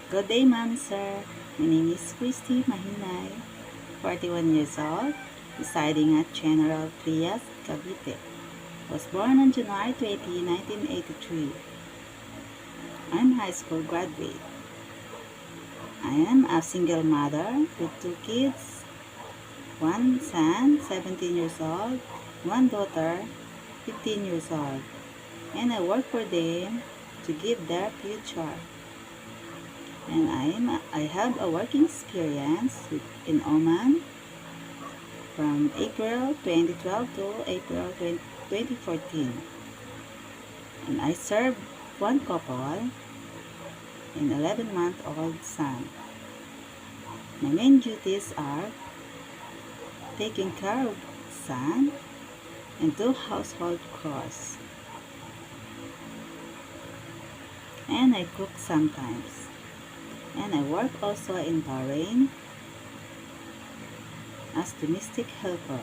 Good day, ma'am, sir. My name is Christy Mahinay, 41 years old, residing at General Trias, Cavite. Was born on January 20, 1983. I'm a high school graduate. I am a single mother with two kids, one son, 17 years old, one daughter, 15 years old, and I work for them to give their future. And I have a working experience in Oman from April 2012 to April 2014. And I served one couple and 11-month-old son. My main duties are taking care of son and do household chores. And I cook sometimes. And I work also in Bahrain as domestic helper.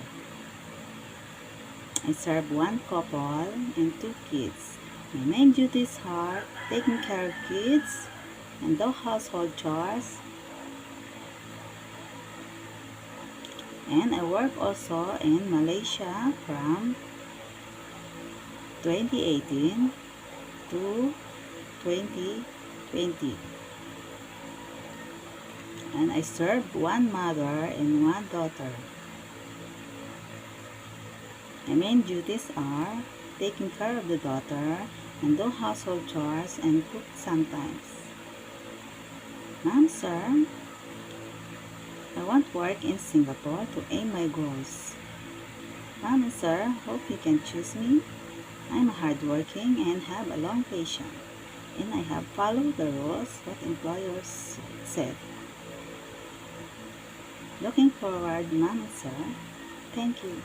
I serve one couple and two kids. My main duties are taking care of kids and do household chores. And I work also in Malaysia from 2018 to 2020. And I serve one mother and one daughter. My main duties are taking care of the daughter and do household chores and cook sometimes. Ma'am, sir, I want to work in Singapore to aim my goals. Ma'am and sir, hope you can choose me. I'm hardworking and have a long patience, and I have followed the rules what employers said. Looking forward, ma'am and sir. Thank you.